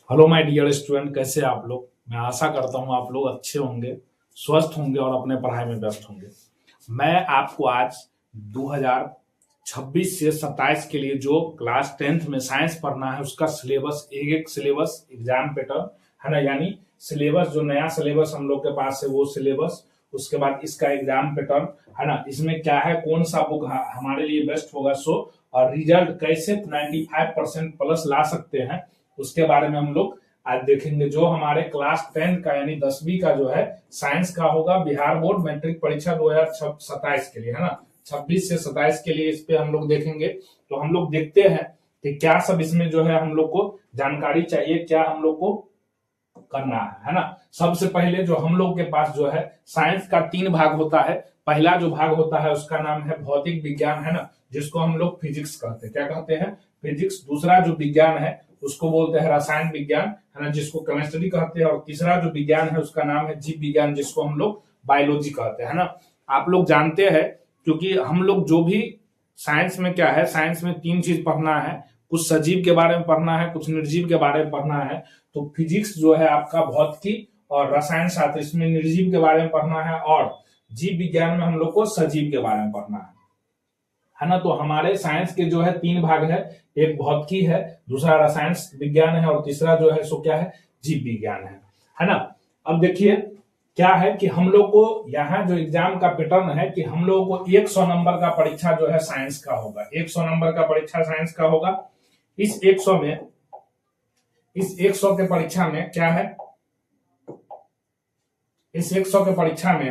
Hello my dear student, कैसे आप लोग। मैं आशा करता हूँ आप लोग अच्छे होंगे, स्वस्थ होंगे और अपने पढ़ाई में व्यस्त होंगे। मैं आपको आज 2026 से 27 के लिए जो क्लास 10th में साइंस पढ़ना है उसका सिलेबस, एक एक सिलेबस एग्जाम पैटर्न है ना, यानी सिलेबस जो नया सिलेबस हम लोग के पास है वो सिलेबस, उसके बाद इसका एग्जाम पैटर्न है ना, इसमें क्या है, कौन सा बुक हमारे लिए बेस्ट होगा, सो और रिजल्ट कैसे 95% प्लस ला सकते हैं उसके बारे में हम लोग आज देखेंगे। जो हमारे क्लास 10 का यानी 10वीं का जो है साइंस का होगा बिहार बोर्ड मैट्रिक परीक्षा 2027 के लिए, है ना, 26 से 27 के लिए, इस पे हम लोग देखेंगे। तो हम लोग देखते हैं कि क्या सब इसमें जो है हम लोग को जानकारी चाहिए, क्या हम लोग को करना है ना। सबसे पहले जो हम लोग के पास जो है साइंस का 3 भाग होता है। पहला जो भाग होता है उसका नाम है भौतिक विज्ञान, है ना, जिसको हम लोग फिजिक्स कहते हैं। क्या कहते हैं? फिजिक्स। दूसरा जो विज्ञान है उसको बोलते हैं रसायन विज्ञान, है ना, जिसको केमिस्ट्री कहते हैं। और तीसरा जो विज्ञान है उसका नाम है जीव विज्ञान, जिसको हम लोग बायोलॉजी कहते हैं, है ना। आप लोग जानते हैं, क्योंकि हम लोग जो भी साइंस में क्या है, साइंस में 3 चीज पढ़ना है, कुछ सजीव के बारे में पढ़ना है, कुछ निर्जीव के बारे में पढ़ना है। तो फिजिक्स जो है आपका भौतिकी और रसायन शास्त्र, इसमें निर्जीव के बारे में पढ़ना है, और जीव विज्ञान में हम लोग को सजीव के बारे में पढ़ना है ना। तो हमारे साइंस के जो है 3 भाग है, एक भौतिकी है, दूसरा रसायन विज्ञान है, और तीसरा जो है सो क्या है, जीव विज्ञान है ना। अब देखिए क्या है कि हम लोग को यहाँ जो एग्जाम का पैटर्न है कि हम लोगों को 100 नंबर का परीक्षा जो है साइंस का होगा, 100 नंबर का परीक्षा साइंस का होगा। इस 100 में, इस 100 के परीक्षा में क्या है, इस 100 के परीक्षा में,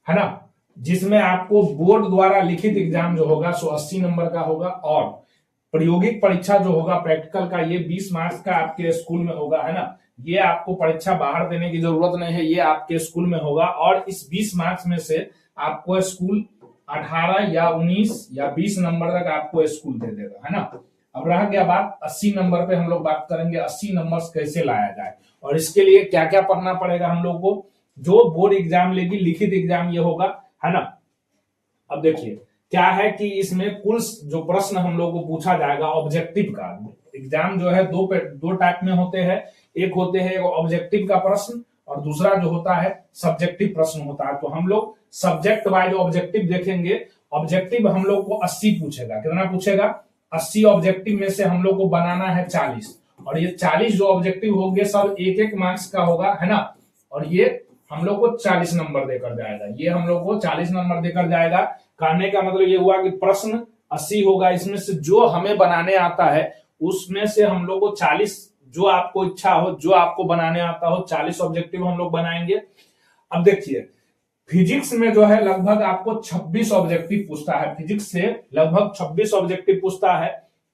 है ना, जिसमें आपको बोर्ड द्वारा लिखित एग्जाम जो होगा सो 80 नंबर का होगा, और प्रायोगिक परीक्षा जो होगा प्रैक्टिकल का, ये 20 मार्क्स का आपके स्कूल में होगा, है ना। ये आपको परीक्षा बाहर देने की जरूरत नहीं है, ये आपके स्कूल में होगा। और इस 20 मार्क्स में से आपको स्कूल 18 या 19 या 20 नंबर तक आपको स्कूल दे देगा, है ना। अब रह गया बात 80 नंबर पे, हम लोग बात करेंगे 80 नंबर कैसे लाया जाए, और इसके लिए क्या क्या पढ़ना पड़ेगा हम लोग को। जो बोर्ड एग्जाम लेगी, लिखित एग्जाम ये होगा, है ना। अब देखिए क्या है कि इसमें कुल जो प्रश्न हम लोग को पूछा जाएगा ऑब्जेक्टिव का, एग्जाम जो है दो टाइप में होते हैं। एक होते हैं ऑब्जेक्टिव का प्रश्न, और दूसरा जो होता है सब्जेक्टिव प्रश्न होता है। तो हम लोग सब्जेक्ट वाइज ऑब्जेक्टिव देखेंगे। ऑब्जेक्टिव हम लोग को 80 पूछेगा। कितना पूछेगा? 80 ऑब्जेक्टिव में से हम लोग को बनाना है 40, और ये 40 जो ऑब्जेक्टिव होंगे सब एक एक मार्क्स का होगा, है ना। और ये हम लोग को 40 नंबर देकर जाएगा, ये हम लोग को 40 नंबर देकर जाएगा। कहने का मतलब ये हुआ कि प्रश्न 80 होगा, इसमें से जो हमें बनाने आता है उसमें से हम लोग को 40, जो आपको इच्छा हो, जो आपको बनाने आता हो, 40 ऑब्जेक्टिव हम लोग बनाएंगे। अब देखिए फिजिक्स में जो है लगभग आपको 26 ऑब्जेक्टिव पूछता है, फिजिक्स से लगभग 26 ऑब्जेक्टिव पूछता है।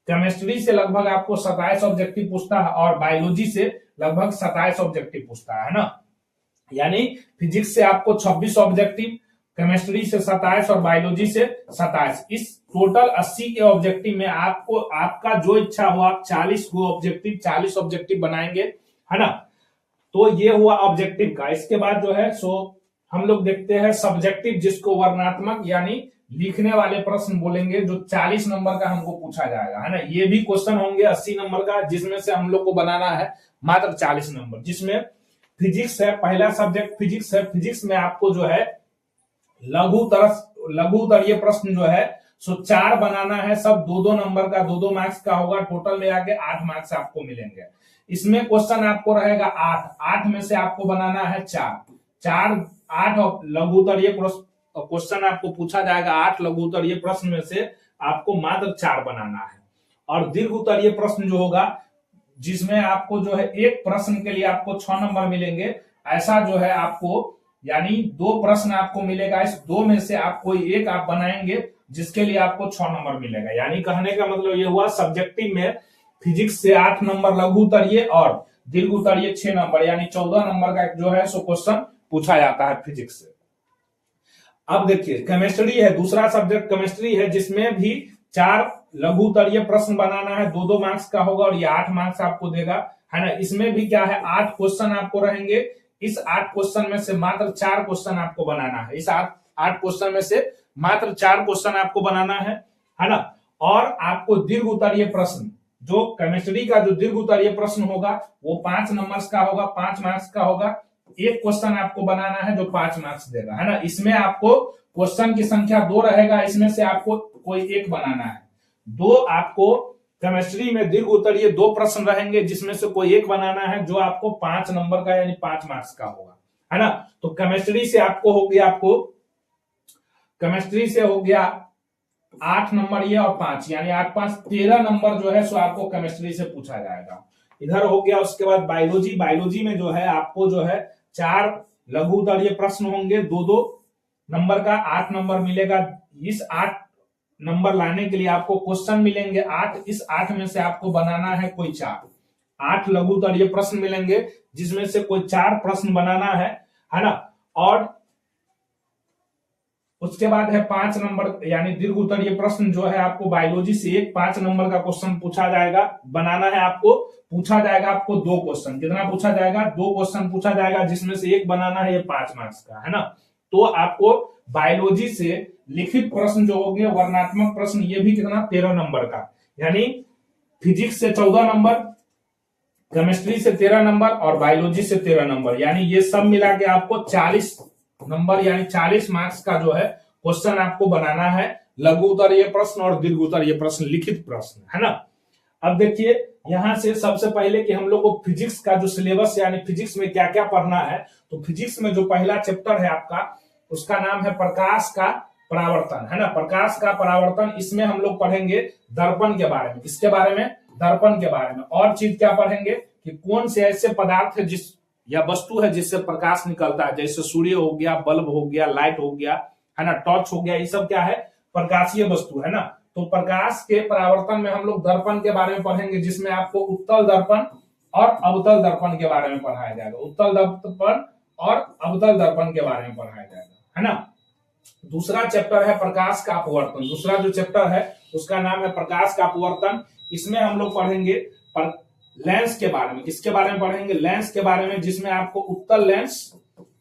केमिस्ट्री से लगभग आपको 27 ऑब्जेक्टिव पूछता है, और बायोलॉजी से लगभग 27 ऑब्जेक्टिव पूछता है ना। यानी फिजिक्स से आपको 26 ऑब्जेक्टिव, केमिस्ट्री से 27 और बायोलॉजी से 27। इस टोटल 80 के ऑब्जेक्टिव में आपको आपका जो इच्छा हो आप 40 ऑब्जेक्टिव बनाएंगे, है ना। तो ये हुआ ऑब्जेक्टिव का। इसके बाद जो है सो हम लोग देखते हैं सब्जेक्टिव, जिसको वर्णनात्मक यानी लिखने वाले प्रश्न बोलेंगे, जो 40 नंबर का हमको पूछा जाएगा, है ना। ये भी क्वेश्चन होंगे 80 नंबर का, जिसमें से हम लोग को बनाना है मात्र 40 नंबर, जिसमें फिजिक्स है, पहला सब्जेक्ट फिजिक्स है। फिजिक्स में आपको जो है लघु उत्तरीय प्रश्न जो है सो 4 बनाना है, सब 2-2 नंबर का, 2-2 मार्क्स का होगा। टोटल में आके 8 मार्क्स आपको मिलेंगे। इसमें क्वेश्चन आपको रहेगा 8 में से आपको बनाना है 4 8 लघु उत्तरीय क्वेश्चन आपको पूछा जाएगा। 8 लघु उत्तरीय प्रश्न में से आपको मात्र 4 बनाना है। और दीर्घ उत्तरीय प्रश्न जो होगा, जिसमें आपको जो है एक प्रश्न के लिए आपको 6 नंबर मिलेंगे, ऐसा जो है आपको, यानी 2 प्रश्न आपको मिलेगा, इस 2 में से आप कोई एक आप बनाएंगे जिसके लिए आपको 6 नंबर मिलेगा। यानी कहने का मतलब ये हुआ सब्जेक्टिव में फिजिक्स से 8 नंबर लघु उत्तरीय और दीर्घ उत्तरीय 6 नंबर, यानी 14 नंबर का जो है सो क्वेश्चन पूछा जाता है फिजिक्स से। अब देखिए केमिस्ट्री है, दूसरा सब्जेक्ट केमिस्ट्री है, जिसमें भी 4 लघु उत्तरीय प्रश्न बनाना है, 2-2 मार्क्स का होगा, और ये 8 मार्क्स आपको देगा, है ना। इसमें भी क्या है 8 क्वेश्चन आपको रहेंगे। इस 8 क्वेश्चन में से मात्र 4 क्वेश्चन आपको बनाना है। इस 8 क्वेश्चन में से मात्र 4 क्वेश्चन आपको बनाना है ना। और आपको दीर्घ उत्तरीय प्रश्न जो केमिस्ट्री का जो दीर्घ उत्तरीय प्रश्न होगा वो 5 नंबर्स का होगा, 5 मार्क्स का होगा। एक क्वेश्चन आपको बनाना है जो 5 मार्क्स देगा, है ना। इसमें आपको क्वेश्चन की संख्या 2 रहेगा, इसमें से आपको कोई एक बनाना है। दो आपको केमिस्ट्री में दीर्घ उत्तरीय 2 प्रश्न रहेंगे जिसमें से कोई एक बनाना है जो आपको 5 नंबर का यानी 5 मार्क्स का होगा, है ना। तो केमिस्ट्री से आपको हो गया, केमिस्ट्री से हो गया 8 नंबर ये और 5 यानी 8 5 13 नंबर जो है सो आपको केमिस्ट्री से पूछा जाएगा। इधर हो गया। उसके बाद बायोलॉजी में जो है आपको जो है 4 लघु उत्तरीय प्रश्न होंगे, 2-2 नंबर का, 8 नंबर मिलेगा। इस 8 नंबर लाने के लिए आपको क्वेश्चन मिलेंगे 8, इस 8 में से आपको बनाना है कोई 4। 8 लघु उत्तरीय प्रश्न मिलेंगे जिसमें से कोई 4 प्रश्न बनाना है ना। और उसके बाद है 5 नंबर यानी दीर्घ उत्तरीय प्रश्न जो है आपको बायोलॉजी से एक 5 नंबर का क्वेश्चन पूछा जाएगा, बनाना है आपको। पूछा जाएगा आपको 2 क्वेश्चन, कितना पूछा जाएगा? 2 क्वेश्चन पूछा जाएगा जिसमें से एक बनाना है ये 5 मार्क्स का, है ना। तो आपको बायोलॉजी से लिखित प्रश्न जो होंगे वर्णनात्मक प्रश्न, ये भी कितना 13 नंबर का, यानी फिजिक्स से 14 नंबर, केमिस्ट्री से 13 नंबर और बायोलॉजी से 13 नंबर, यानी ये सब मिला के आपको 40 नंबर यानी 40 मार्क्स का जो है क्वेश्चन आपको बनाना है। लघु उत्तरीय प्रश्न और दीर्घ उत्तरीय प्रश्न, लिखित प्रश्न, है ना। अब देखिए यहां से सबसे पहले कि हम लोग को फिजिक्स का जो सिलेबस यानी फिजिक्स में क्या क्या पढ़ना है, तो फिजिक्स में जो पहला चैप्टर है आपका उसका नाम है प्रकाश का परावर्तन, है ना। प्रकाश का परावर्तन, इसमें हम लोग पढ़ेंगे दर्पण के बारे में। इसके बारे में दर्पण के बारे में और चीज क्या पढ़ेंगे कि कौन से ऐसे पदार्थ है जिस या वस्तु है जिससे प्रकाश निकलता है, जैसे सूर्य हो गया, बल्ब हो गया, लाइट हो गया, है ना, टॉर्च हो गया, ये सब क्या है? प्रकाशीय वस्तु, है ना। तो प्रकाश के परावर्तन में हम लोग दर्पण के बारे में पढ़ेंगे जिसमें आपको उत्तल दर्पण और अवतल दर्पण के बारे में पढ़ाया जाएगा। उत्तल दर्पण और अवतल दर्पण के बारे में पढ़ाया जाएगा, है ना। दूसरा चैप्टर है प्रकाश का अपवर्तन। दूसरा जो चैप्टर है उसका नाम है प्रकाश का अपवर्तन। इसमें हम लोग पढ़ेंगे लेंस के बारे में। किसके बारे में पढ़ेंगे? लेंस के बारे में, जिसमें आपको उत्तल लेंस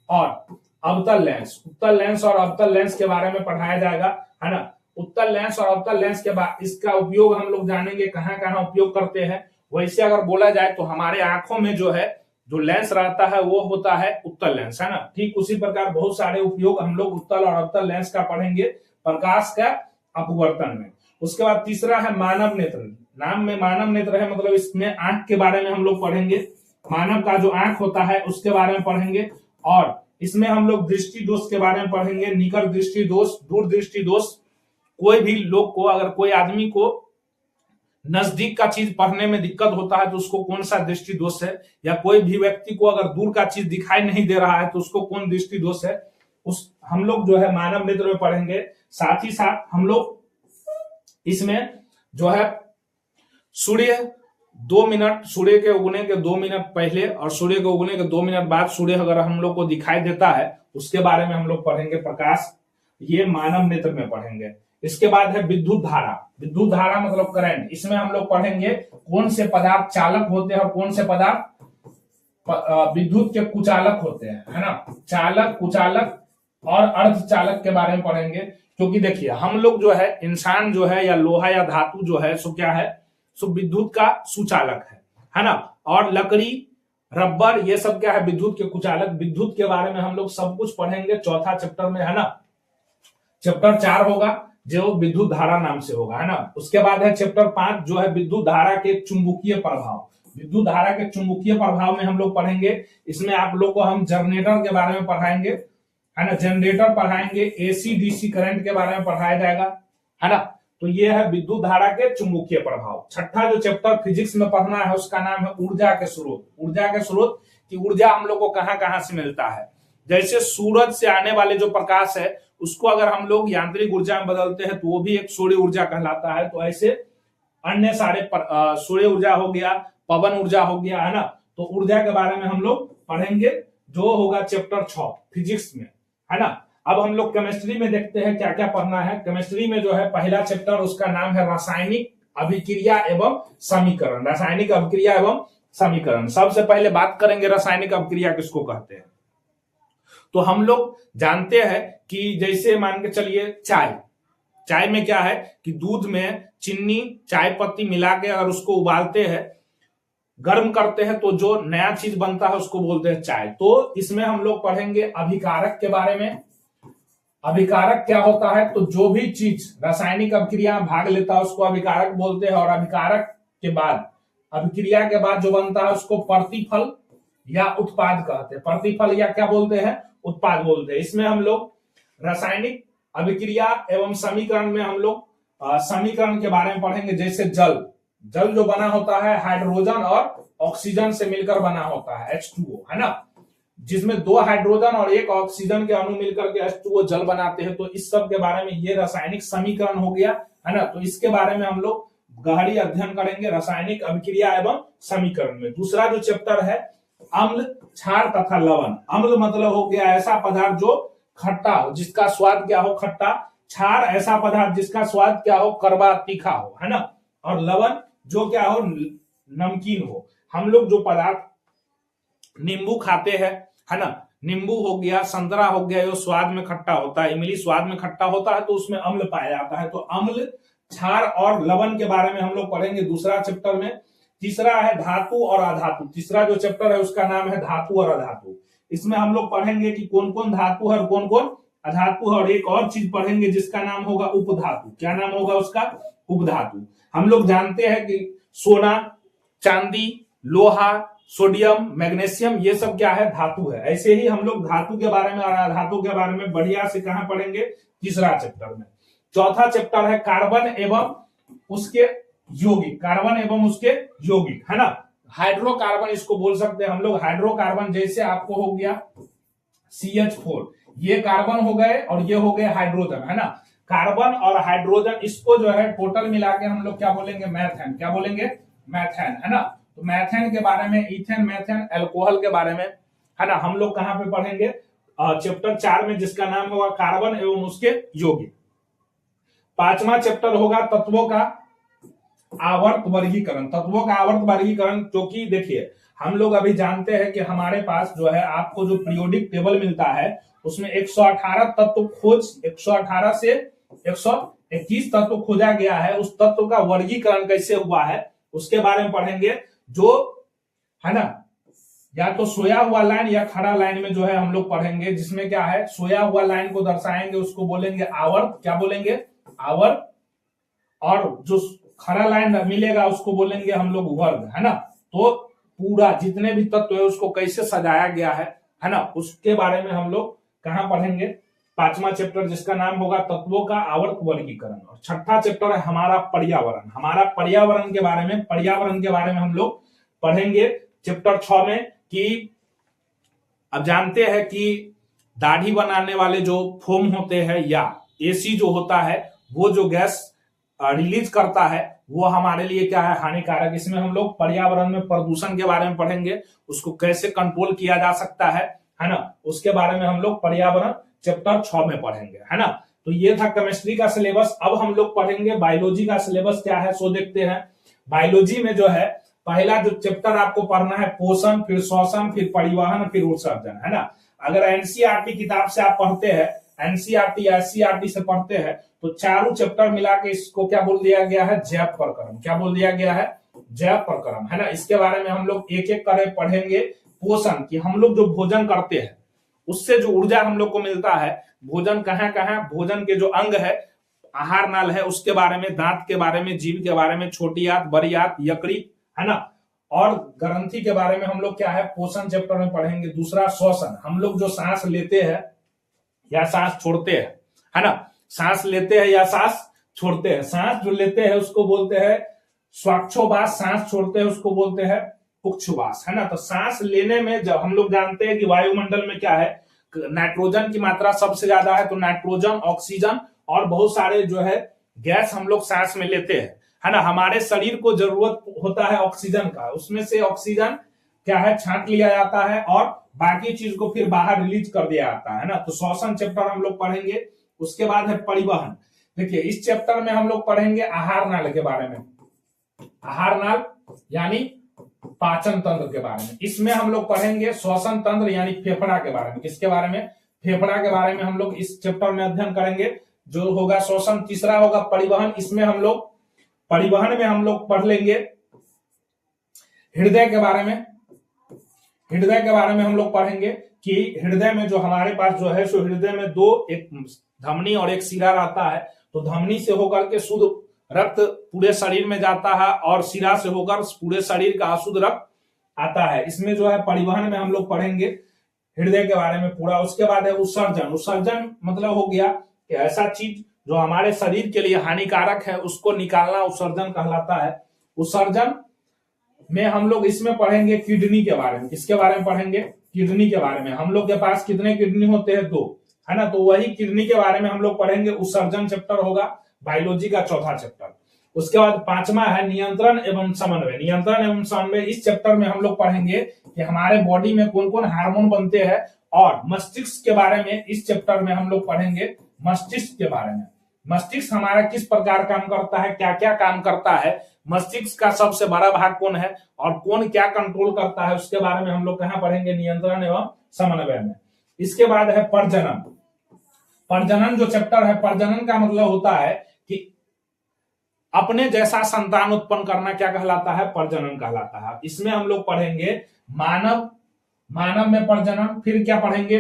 और अवतल लेंस, उत्तल लेंस और अवतल लेंस के बारे में पढ़ाया जाएगा, है ना। उत्तल लेंस और अवतल लेंस के बाद इसका उपयोग हम लोग जानेंगे कहां कहां उपयोग करते हैं। वैसे अगर बोला जाए तो हमारे आंखों में जो है जो लेंस रहता है वो होता है उत्तल लेंस, है ना। ठीक उसी प्रकार बहुत सारे उपयोग हम लोग उत्तल और अवतल लेंस का पढ़ेंगे प्रकाश का अपवर्तन में। उसके बाद तीसरा है मानव नेत्र। नाम में मानव नेत्र है, मतलब इसमें आंख के बारे में हम लोग पढ़ेंगे। मानव का जो आंख होता है उसके बारे में पढ़ेंगे और इसमें हम लोग दृष्टि दोष के बारे में पढ़ेंगे। निकट दृष्टि दोष, दूर दृष्टि दोष। कोई भी लोग को, अगर कोई आदमी को नजदीक का चीज पढ़ने में दिक्कत होता है तो उसको कौन सा दृष्टि दोष है, या कोई भी व्यक्ति को अगर दूर का चीज दिखाई नहीं दे रहा है तो उसको कौन दृष्टि दोष है, उस हम लोग जो है मानव नेत्र में पढ़ेंगे। साथ ही साथ हम लोग इसमें जो है सूर्य 2 मिनट, सूर्य के उगने के 2 मिनट पहले और सूर्य के उगने के 2 मिनट बाद सूर्य अगर हम लोग को दिखाई देता है उसके बारे में हम लोग पढ़ेंगे प्रकाश, ये मानव नेत्र में पढ़ेंगे। इसके बाद है विद्युत धारा। विद्युत धारा मतलब करंट। इसमें हम लोग पढ़ेंगे कौन से पदार्थ चालक होते हैं और कौन से पदार्थ विद्युत के कुचालक होते हैं, है ना। चालक, कुचालक और अर्धचालक के बारे में पढ़ेंगे। क्योंकि देखिए हम लोग जो है, इंसान जो है या लोहा या धातु जो है सो क्या है, सो विद्युत का सुचालक है ना। और लकड़ी, रबर, ये सब क्या है, विद्युत के कुचालक। विद्युत के बारे में हम लोग सब कुछ पढ़ेंगे चौथा चैप्टर में, है ना। चैप्टर 4 होगा जो विद्युत धारा नाम से होगा, है ना। उसके बाद है चैप्टर 5 जो है विद्युत धारा के चुंबकीय प्रभाव। विद्युत धारा के चुंबकीय प्रभाव में हम लोग पढ़ेंगे। इसमें आप लोग को हम जनरेटर के बारे में पढ़ाएंगे, है ना। जनरेटर पढ़ाएंगे, एसी डीसी करंट के बारे में पढ़ाया जाएगा, है ना। तो ये है विद्युत धारा के चुंबकीय प्रभाव। छठा जो चैप्टर फिजिक्स में पढ़ना है उसका नाम है ऊर्जा के स्रोत। ऊर्जा के स्रोत की ऊर्जा हम लोग को कहां कहां से मिलता है। जैसे सूरज से आने वाले जो प्रकाश है उसको अगर हम लोग यांत्रिक ऊर्जा में बदलते हैं तो वो भी एक सूर्य ऊर्जा कहलाता है। तो ऐसे अन्य सारे सूर्य ऊर्जा हो गया, पवन ऊर्जा हो गया, है ना। तो ऊर्जा के बारे में हम लोग पढ़ेंगे जो होगा चैप्टर 6 फिजिक्स में, है ना। अब हम लोग केमिस्ट्री में देखते हैं क्या क्या पढ़ना है। केमिस्ट्री में जो है पहला चैप्टर उसका नाम है रासायनिक अभिक्रिया एवं समीकरण। रासायनिक अभिक्रिया एवं समीकरण। सबसे पहले बात करेंगे रासायनिक अभिक्रिया किसको कहते हैं। तो हम लोग जानते हैं कि जैसे मान के चलिए चाय, चाय में क्या है कि दूध में चीनी चाय पत्ती मिला के अगर उसको उबालते हैं, गर्म करते हैं, तो जो नया चीज बनता है उसको बोलते हैं चाय। तो इसमें हम लोग पढ़ेंगे अभिकारक के बारे में। अभिकारक क्या होता है, तो जो भी चीज रासायनिक अभिक्रिया में भाग लेता है उसको अभिकारक बोलते हैं। और अभिकारक के बाद, अभिक्रिया के बाद जो बनता है उसको प्रतिफल या उत्पाद कहते हैं। प्रतिफल या क्या बोलते हैं, उत्पाद बोलते हैं। इसमें हम लोग रासायनिक अभिक्रिया एवं समीकरण में हम लोग समीकरण के बारे में पढ़ेंगे। जैसे जल, जल जो बना होता है हाइड्रोजन और ऑक्सीजन से मिलकर बना होता है, H2O, है ना, जिसमें 2 हाइड्रोजन और 1 ऑक्सीजन के अणु मिलकर के H2O जल बनाते हैं। तो इस सब के बारे में ये रासायनिक समीकरण हो गया, है ना। तो इसके बारे में हम लोग गहरी अध्ययन करेंगे रासायनिक अभिक्रिया एवं समीकरण में। दूसरा जो चैप्टर है अम्ल, क्षार तथा लवण। अम्ल मतलब हो गया ऐसा पदार्थ जो खट्टा हो, जिसका स्वाद क्या हो, खट्टा। क्षार ऐसा पदार्थ जिसका स्वाद क्या हो, कड़वा तीखा हो, है ना। और लवण जो क्या हो, नमकीन हो। हम लोग जो पदार्थ नींबू खाते हैं, है ना, नींबू हो गया, संतरा हो गया, जो स्वाद में खट्टा होता है, इमली स्वाद में खट्टा होता है, तो उसमें अम्ल पाया जाता है। तो अम्ल, क्षार और लवण के बारे में हम लोग पढ़ेंगे दूसरा चैप्टर में। तीसरा है धातु और अधातु। तीसरा जो चैप्टर है उसका नाम है धातु और अधातु। इसमें हम लोग पढ़ेंगे कि कौन कौन धातु है और कौन कौन अधातु है। और एक और चीज पढ़ेंगे जिसका नाम होगा उपधातु। क्या नाम होगा उसका, उपधातु। हम लोग जानते हैं कि सोना, चांदी, लोहा, सोडियम, मैग्नीशियम, ये सब क्या है, धातु है। ऐसे ही हम लोग धातु के बारे में और अधातु के बारे में बढ़िया से कहां पढ़ेंगे, तीसरा चैप्टर में। चौथा चैप्टर है कार्बन एवं उसके यौगिक। कार्बन एवं उसके यौगिक, है ना। हाइड्रोकार्बन इसको बोल सकते हैं हम लोग। हाइड्रोकार्बन जैसे आपको हो गया CH4, ये कार्बन हो गए और ये हो गए हाइड्रोजन, है ना। कार्बन और हाइड्रोजन, इसको जो है टोटल मिला के हम लोग क्या बोलेंगे, मैथेन। क्या बोलेंगे, मैथेन, है ना। तो मैथेन के बारे में, इथेन, मैथेन, अल्कोहल के बारे में, है ना, हम लोग कहां पे पढ़ेंगे, चैप्टर 4 में, जिसका नाम होगा कार्बन एवं उसके यौगिक। पांचवा चैप्टर होगा तत्वों का आवर्त वर्गीकरण। तत्वों का आवर्त वर्गीकरण, क्योंकि देखिए हम लोग अभी जानते हैं कि हमारे पास जो है आपको जो पीरियोडिक टेबल मिलता है उसमें 118 तत्व खोज, 118 से 121 तत्व खोजा गया है। उस तत्व का वर्गीकरण कैसे हुआ है उसके बारे में पढ़ेंगे। जो है ना, या तो सोया हुआ लाइन या खड़ा लाइन में जो है हम लोग पढ़ेंगे, जिसमें क्या है, सोया हुआ लाइन को दर्शाएंगे, उसको बोलेंगे आवर्त। क्या बोलेंगे, आवर्त। और जो खड़ा लाइन मिलेगा उसको बोलेंगे हम लोग वर्ग, है ना। तो पूरा जितने भी तत्व है उसको कैसे सजाया गया है ना, उसके बारे में हम लोग कहां पढ़ेंगे, पांचवा चैप्टर, जिसका नाम होगा तत्वों का आवर्त वर्गीकरण। और छठा चैप्टर है हमारा पर्यावरण। हमारा पर्यावरण के बारे में, पर्यावरण के बारे में हम लोग पढ़ेंगे चैप्टर 6 में। कि अब जानते हैं कि दाढ़ी बनाने वाले जो फोम होते हैं या AC जो होता है, वो जो गैस रिलीज करता है वो हमारे लिए क्या है, हानिकारक। इसमें हम लोग पर्यावरण में प्रदूषण के बारे में पढ़ेंगे, उसको कैसे कंट्रोल किया जा सकता है ना, उसके बारे में हम लोग पर्यावरण चैप्टर 6 में पढ़ेंगे, है ना। तो ये था केमिस्ट्री का सिलेबस। अब हम लोग पढ़ेंगे बायोलॉजी का सिलेबस क्या है, सो देखते हैं। बायोलॉजी में जो है पहला जो चैप्टर आपको पढ़ना है पोषण, फिर श्वसन, फिर परिवहन, फिर उत्सर्जन, है ना। अगर NCERT किताब से आप पढ़ते हैं, NCERT या SCERT से पढ़ते हैं, तो चारों चैप्टर मिला के इसको क्या बोल दिया गया है, जैव प्रकरण। क्या बोल दिया गया है, जैव प्रकरण, है ना। इसके बारे में हम लोग एक एक करे पढ़ेंगे। पोषण, कि हम लोग जो भोजन करते हैं उससे जो ऊर्जा हम लोग को मिलता है, भोजन कहाँ कहाँ, भोजन के जो अंग है, आहार नाल है, उसके बारे में, दांत के बारे में, जीभ के बारे में, छोटी आंत, बड़ी आंत, यकृत, है ना। और ग्रंथि के बारे में हम लोग क्या है, पोषण चैप्टर में पढ़ेंगे। दूसरा श्वसन, हम लोग जो सांस लेते हैं या सांस छोड़ते हैं, है ना, सांस लेते हैं या सांस छोड़ते हैं। सांस जो लेते हैं उसको बोलते हैं श्वासोच्छ्वास, सांस छोड़ते हैं उसको बोलते हैं उच्छ्वास, है ना। तो सांस लेने में जब हम लोग जानते हैं कि वायुमंडल में क्या है, नाइट्रोजन की मात्रा सबसे ज्यादा है, तो नाइट्रोजन, ऑक्सीजन और बहुत सारे जो है गैस हम लोग सांस में लेते हैं, है ना। हमारे शरीर को जरूरत होता है ऑक्सीजन का, उसमें से ऑक्सीजन क्या है, छांट लिया जाता है और बाकी चीज को फिर बाहर रिलीज कर दिया जाता है ना। तो श्वसन चैप्टर हम लोग पढ़ेंगे। उसके बाद है परिवहन। देखिए इस चैप्टर में हम लोग पढ़ेंगे आहार नाल के बारे में। आहार नाल यानी पाचन तंत्र के बारे में। इसमें हम लोग पढ़ेंगे श्वसन तंत्र यानी फेफड़ा के बारे में। किसके बारे में, फेफड़ा के बारे में हम लोग इस चैप्टर में अध्ययन करेंगे। जो होगा श्वसन, तीसरा होगा परिवहन, इसमें हम लोग परिवहन में हम लोग पढ़ लेंगे हृदय के बारे में। हृदय के बारे में हम लोग पढ़ेंगे कि हृदय में जो हमारे पास जो है, सो हृदय में दो, एक धमनी और एक सिरा रहता है। तो धमनी से होकर के शुद्ध रक्त पूरे शरीर में जाता है और सिरा से होकर पूरे शरीर का अशुद्ध रक्त आता है। इसमें जो है परिवहन में हम लोग पढ़ेंगे हृदय के बारे में पूरा। उसके बाद है उत्सर्जन। उत्सर्जन मतलब हो गया कि ऐसा चीज जो हमारे शरीर के लिए हानिकारक है उसको निकालना उत्सर्जन कहलाता है। उत्सर्जन में हम लोग इसमें पढ़ेंगे किडनी के बारे में। किसके बारे में पढ़ेंगे? किडनी के बारे में। हम लोग के पास कितने किडनी होते हैं? 2, है ना। तो वही किडनी के बारे में हम लोग पढ़ेंगे। उत्सर्जन चैप्टर होगा बायोलॉजी का चौथा चैप्टर। उसके बाद पांचवा है नियंत्रण एवं समन्वय। नियंत्रण एवं समन्वय, इस चैप्टर में हम लोग पढ़ेंगे कि हमारे बॉडी में कौन कौन हार्मोन बनते हैं। और मस्तिष्क के बारे में इस चैप्टर में हम लोग पढ़ेंगे मस्तिष्क के बारे में। मस्तिष्क हमारा किस प्रकार काम करता है, क्या क्या काम करता है, मस्तिष्क का सबसे बड़ा भाग कौन है और कौन क्या कंट्रोल करता है, उसके बारे में हम लोग कहां पढ़ेंगे? नियंत्रण एवं समन्वय में। इसके बाद है प्रजनन। प्रजनन जो चैप्टर है, प्रजनन का मतलब होता है कि अपने जैसा संतान उत्पन्न करना क्या कहलाता है? प्रजनन कहलाता है। इसमें हम लोग पढ़ेंगे मानव में प्रजनन, फिर क्या पढ़ेंगे?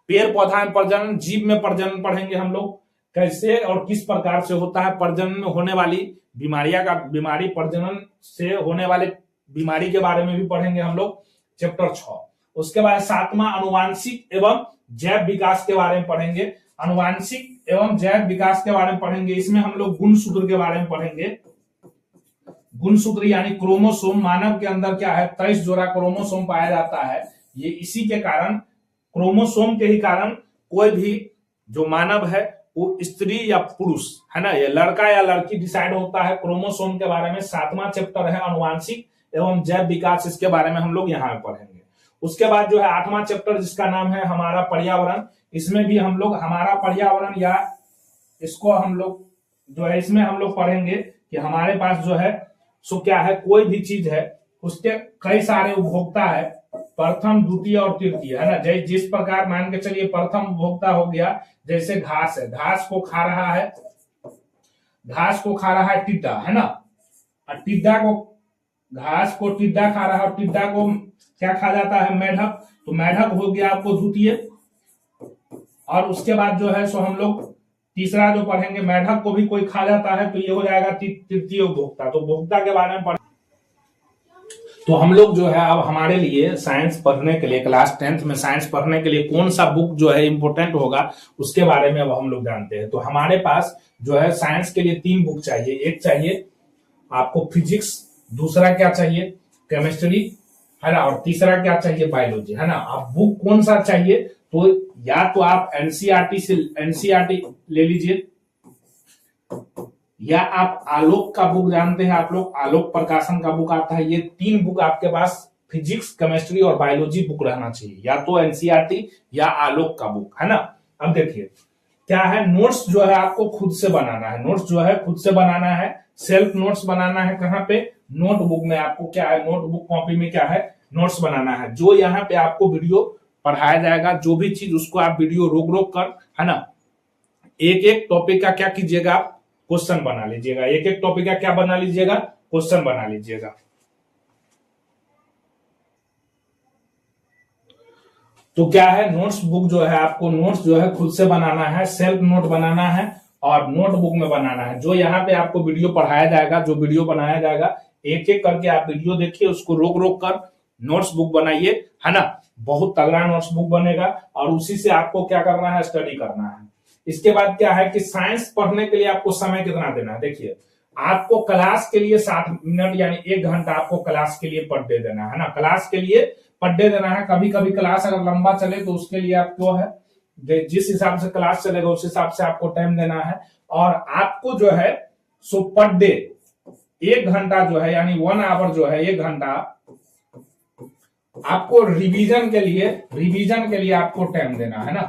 पेड़ पौधा में प्रजनन, जीव में प्रजनन पढ़ेंगे हम लोग, कैसे और किस प्रकार से होता है। प्रजनन में होने वाली बीमारी, प्रजनन से होने वाले बीमारी के बारे में भी पढ़ेंगे हम लोग, चैप्टर 6। उसके बाद 7वां अनुवांशिक एवं जैव विकास के बारे में पढ़ेंगे। अनुवांशिक एवं जैव विकास के बारे में पढ़ेंगे। इसमें हम लोग गुणसूत्र के बारे में पढ़ेंगे। गुणसूत्र यानी क्रोमोसोम। मानव के अंदर क्या है? 23 जोड़ा क्रोमोसोम पाया जाता है। ये इसी के कारण, क्रोमोसोम के ही कारण कोई भी जो मानव है वो स्त्री या पुरुष, है ना, ये लड़का या लड़की डिसाइड होता है। क्रोमोसोम के बारे में 7वां चैप्टर है अनुवांशिक एवं जैव विकास, इसके बारे में हम लोग यहाँ पढ़ेंगे। उसके बाद जो है 8वां चैप्टर जिसका नाम है हमारा पर्यावरण। इसमें भी हम लोग हमारा पर्यावरण, या इसको हम लोग जो है इसमें हम लोग पढ़ेंगे कि हमारे पास जो है सो क्या है, कोई भी चीज है उसके कई सारे उपभोक्ता है, प्रथम, द्वितीय और तृतीय, है ना। जिस प्रकार मान के चलिए प्रथम उपभोक्ता हो गया, जैसे घास है, घास को खा रहा है टिड्डा, है ना। और टिड्डा को, घास को टिड्डा खा रहा है और टिड्डा को क्या खा जाता है? मेढक। तो मेढक हो गया आपको द्वितीय। और उसके बाद जो है सो हम लोग तीसरा जो पढ़ेंगे, मेढक को भी कोई खा जाता है तो ये हो जाएगा तृतीय उपभोक्ता। तो उपभोक्ता के बारे में पढ़। तो हम लोग जो है अब हमारे लिए साइंस पढ़ने के लिए, क्लास 10th में साइंस पढ़ने के लिए कौन सा बुक जो है इंपोर्टेंट होगा उसके बारे में अब हम लोग जानते हैं। तो हमारे पास जो है साइंस के लिए 3 बुक चाहिए। एक चाहिए आपको फिजिक्स, दूसरा क्या चाहिए? केमिस्ट्री, है ना, और तीसरा क्या चाहिए? बायोलॉजी, है ना। अब बुक कौन सा चाहिए? तो या तो आप एनसीईआरटी ले लीजिए, या आप आलोक का बुक जानते हैं आप लोग, आलोक प्रकाशन का बुक आता है। ये 3 बुक आपके पास फिजिक्स, केमिस्ट्री और बायोलॉजी बुक रहना चाहिए, या तो एनसीईआरटी या आलोक का बुक, है ना। अब देखिए क्या है, नोट्स जो है आपको खुद से बनाना है। नोट्स जो है खुद से बनाना है, सेल्फ नोट्स बनाना है। कहाँ पे? नोटबुक में। आपको क्या है, नोटबुक कॉपी में क्या है, नोट्स बनाना है। जो यहाँ पे आपको वीडियो पढ़ाया जाएगा, जो भी चीज, उसको आप वीडियो रोक रोक कर, है ना, एक एक टॉपिक का क्या कीजिएगा, क्वेश्चन बना लीजिएगा। एक एक टॉपिक का क्या बना लीजिएगा? क्वेश्चन बना लीजिएगा। तो क्या है, नोट्स बुक जो है आपको नोट्स जो है खुद से बनाना है, सेल्फ नोट बनाना है और नोटबुक में बनाना है। जो यहाँ पे आपको वीडियो पढ़ाया जाएगा, जो वीडियो बनाया जाएगा, एक एक करके आप वीडियो देखिए, उसको रोक रोक कर नोट्स बुक बनाइए, है ना। बहुत तगड़ा नोट्स बुक बनेगा और उसी से आपको क्या करना है, स्टडी करना है। इसके बाद क्या है कि साइंस पढ़ने के लिए आपको समय कितना देना है? देखिए, आपको क्लास के लिए 60 मिनट यानी 1 घंटा आपको क्लास के लिए पर डे देना है ना। क्लास के लिए पर डे देना है। कभी कभी क्लास अगर लंबा चले तो उसके लिए आपको है, जिस हिसाब से क्लास चलेगा उस हिसाब से आपको टाइम देना है। और आपको जो है सो पर डे 1 घंटा जो है यानी 1 आवर जो है 1 घंटा आपको रिवीजन के लिए आपको टाइम देना है ना।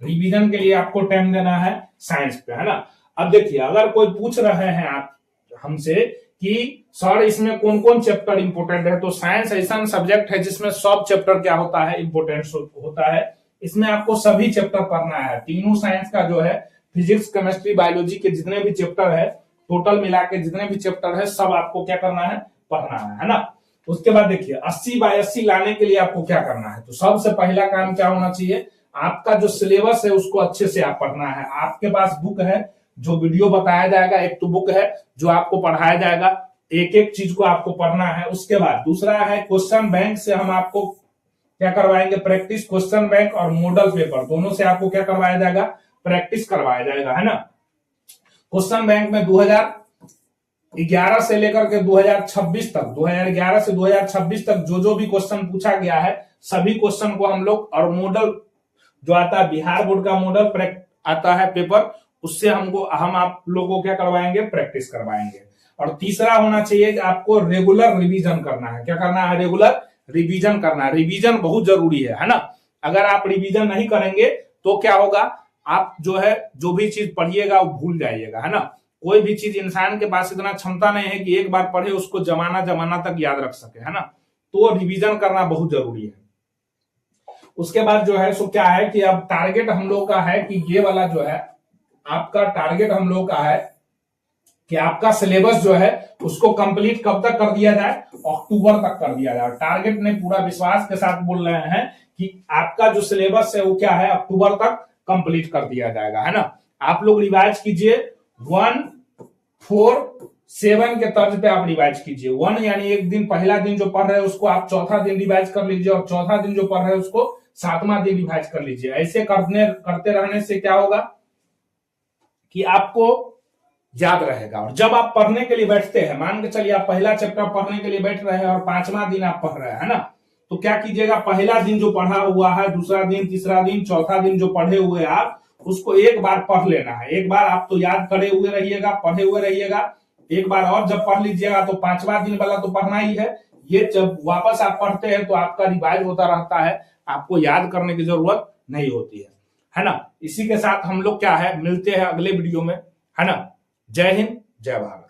रिवीजन के लिए आपको टाइम देना है साइंस पे, है ना। अब देखिए, अगर कोई पूछ रहे हैं आप हमसे कि सर इसमें कौन कौन चैप्टर इंपोर्टेंट है, तो साइंस ऐसा सब्जेक्ट है जिसमें सब चैप्टर क्या होता है, इंपोर्टेंट होता है। इसमें आपको सभी चैप्टर पढ़ना है। तीनों साइंस का जो है, फिजिक्स, केमिस्ट्री, बायोलॉजी के जितने भी चैप्टर है, टोटल मिला के जितने भी चैप्टर है, सब आपको क्या करना है, पढ़ना है ना। उसके बाद देखिए 80/80 लाने के लिए आपको क्या करना है, तो सबसे पहला काम क्या होना चाहिए, आपका जो सिलेबस है उसको अच्छे से आप पढ़ना है। आपके पास बुक है, जो वीडियो बताया जाएगा, एक तो बुक है जो आपको पढ़ाया जाएगा, एक एक चीज को आपको पढ़ना है। उसके बाद दूसरा है क्वेश्चन बैंक से हम आपको क्या करवाएंगे, प्रैक्टिस। क्वेश्चन बैंक और मॉडल पेपर दोनों से आपको क्या करवाया जाएगा, प्रैक्टिस करवाया जाएगा, है ना। क्वेश्चन बैंक में 2011 से लेकर के 2026 तक, 2011 से 2026 तक जो भी क्वेश्चन पूछा गया है, सभी क्वेश्चन को हम लोग, और मॉडल जो आता है बिहार बोर्ड का मॉडल आता है पेपर, उससे हम आप लोगों को क्या करवाएंगे, प्रैक्टिस करवाएंगे। और तीसरा होना चाहिए कि आपको रेगुलर रिवीजन करना है। क्या करना है, रेगुलर रिवीजन करना है। रिवीजन बहुत जरूरी है ना। अगर आप रिवीजन नहीं करेंगे तो क्या होगा, आप जो भी चीज पढ़िएगा वो भूल जाइएगा, है ना। कोई भी चीज, इंसान के पास इतना क्षमता नहीं है कि एक बार पढ़े उसको जमाना जमाना तक याद रख सके, है ना। तो रिवीजन करना बहुत जरूरी है। उसके बाद जो है सो क्या है कि अब टारगेट हम लोग का है कि ये वाला जो है आपका टारगेट हम लोग का है कि आपका सिलेबस जो है उसको कंप्लीट कब तक कर दिया जाए, अक्टूबर तक कर दिया जाए। टारगेट ने पूरा विश्वास के साथ बोल रहे हैं कि आपका जो सिलेबस है वो क्या है, अक्टूबर तक कंप्लीट कर दिया जाएगा, है ना। आप लोग रिवाइज कीजिए 1, 4, 7 के तर्ज पे आप रिवाइज कीजिए। 1 यानी एक दिन, पहला दिन जो पढ़ रहे हैं उसको आप चौथा दिन रिवाइज कर लीजिए, और चौथा दिन जो पढ़ रहे हैं उसको 7वां दिन रिवाइज कर लीजिए। ऐसे करते रहने से क्या होगा कि आपको याद रहेगा। और जब आप पढ़ने के लिए बैठते हैं, मान के चलिए आप पहला चैप्टर पढ़ने के लिए बैठ रहे हैं और 5वां दिन आप पढ़ रहे हैं, है ना, तो क्या कीजिएगा, पहला दिन जो पढ़ा हुआ है, दूसरा दिन, तीसरा दिन, चौथा दिन जो पढ़े हुए आप, उसको एक बार पढ़ लेना है। एक बार आप तो याद करे हुए रहिएगा, पढ़े हुए रहिएगा, एक बार और जब पढ़ लीजिएगा तो 5वां दिन वाला तो पढ़ना ही है। ये जब वापस आप पढ़ते हैं तो आपका रिवाइज होता रहता है, आपको याद करने की जरूरत नहीं होती है ना। इसी के साथ हम लोग क्या है, मिलते हैं अगले वीडियो में, है ना। जय हिंद, जय भारत।